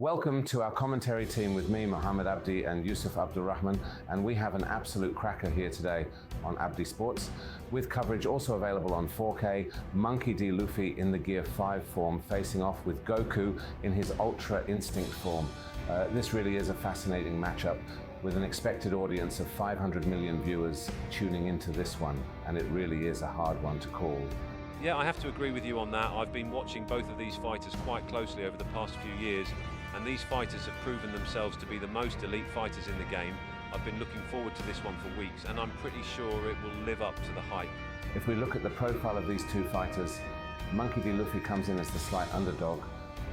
Welcome to our commentary team with me, Mohammed, Abdi and Yusuf Abdulrahman, and we have an absolute cracker here today on Abdi Sports, with coverage also available on 4K, Monkey D. Luffy in the Gear 5 form facing off with Goku in his Ultra Instinct form. This really is a fascinating matchup with an expected audience of 500 million viewers tuning into this one, and it really is a hard one to call. Yeah, I have to agree with you on that. I've been watching both of these fighters quite closely over the past few years, and these fighters have proven themselves to be the most elite fighters in the game. I've been looking forward to this one for weeks, and I'm pretty sure it will live up to the hype. If we look at the profile of these two fighters, Monkey D. Luffy comes in as the slight underdog,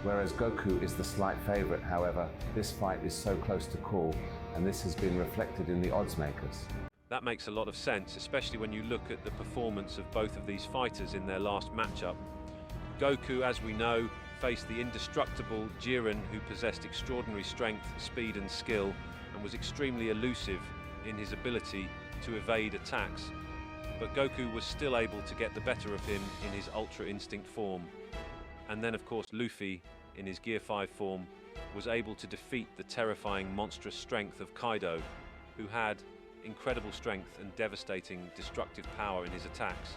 whereas Goku is the slight favourite. However, this fight is so close to call, and this has been reflected in the odds makers. That makes a lot of sense, especially when you look at the performance of both of these fighters in their last matchup. Goku, as we know, faced the indestructible Jiren, who possessed extraordinary strength, speed and skill, and was extremely elusive in his ability to evade attacks. But Goku was still able to get the better of him in his Ultra Instinct form. And then of course Luffy, in his Gear 5 form, was able to defeat the terrifying monstrous strength of Kaido, who had incredible strength and devastating destructive power in his attacks.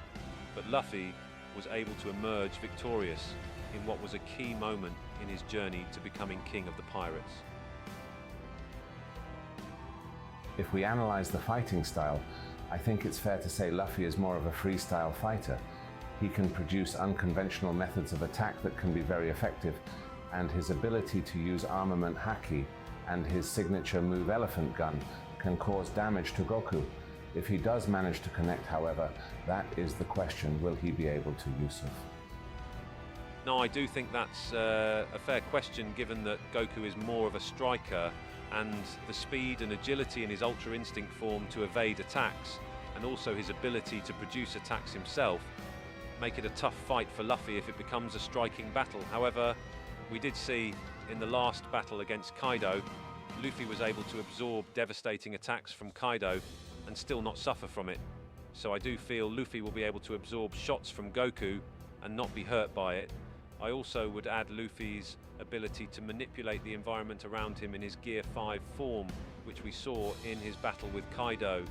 But Luffy was able to emerge victorious in what was a key moment in his journey to becoming king of the pirates. If we analyze the fighting style, I think it's fair to say Luffy is more of a freestyle fighter. He can produce unconventional methods of attack that can be very effective, and his ability to use armament haki and his signature move Elephant Gun can cause damage to Goku. If he does manage to connect, however, that is the question: will he be able to, Yusuf? No, I do think that's a fair question, given that Goku is more of a striker, and the speed and agility in his Ultra Instinct form to evade attacks, and also his ability to produce attacks himself, make it a tough fight for Luffy if it becomes a striking battle. However, we did see in the last battle against Kaido, Luffy was able to absorb devastating attacks from Kaido and still not suffer from it. So I do feel Luffy will be able to absorb shots from Goku and not be hurt by it. I also would add Luffy's ability to manipulate the environment around him in his Gear 5 form, which we saw in his battle with Kaido,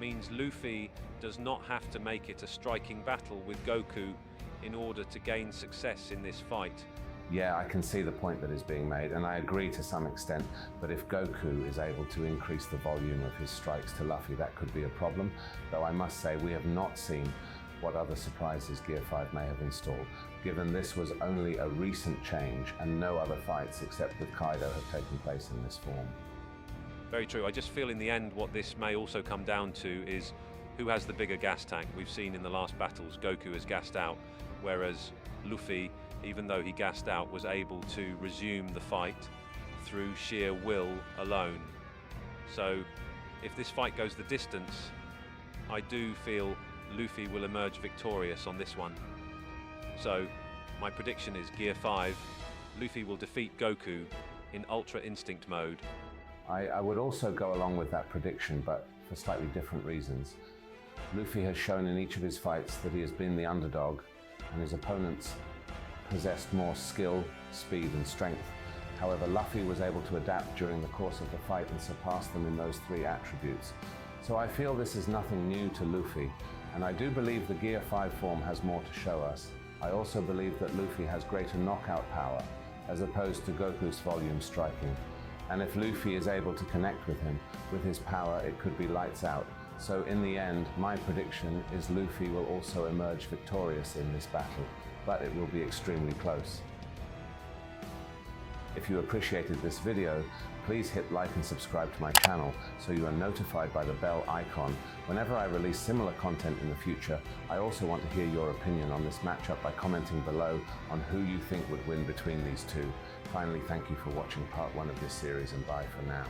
means Luffy does not have to make it a striking battle with Goku in order to gain success in this fight. Yeah, I can see the point that is being made, and I agree to some extent, but if Goku is able to increase the volume of his strikes to Luffy, that could be a problem, though I must say we have not seen what other surprises Gear 5 may have installed, given this was only a recent change and no other fights except with Kaido have taken place in this form. Very true. I just feel in the end what this may also come down to is who has the bigger gas tank. We've seen in the last battles Goku has gassed out, whereas Luffy, even though he gassed out, was able to resume the fight through sheer will alone. So if this fight goes the distance, I do feel Luffy will emerge victorious on this one. So my prediction is Gear 5, Luffy will defeat Goku in Ultra Instinct mode. I would also go along with that prediction, but for slightly different reasons. Luffy has shown in each of his fights that he has been the underdog, and his opponents possessed more skill, speed and strength. However, Luffy was able to adapt during the course of the fight and surpass them in those three attributes. So I feel this is nothing new to Luffy, and I do believe the Gear 5 form has more to show us. I also believe that Luffy has greater knockout power, as opposed to Goku's volume striking. And if Luffy is able to connect with him, with his power, it could be lights out. So in the end, my prediction is Luffy will also emerge victorious in this battle, but it will be extremely close. If you appreciated this video, please hit like and subscribe to my channel so you are notified by the bell icon whenever I release similar content in the future. I also want to hear your opinion on this matchup by commenting below on who you think would win between these two. Finally, thank you for watching part 1 of this series, and bye for now.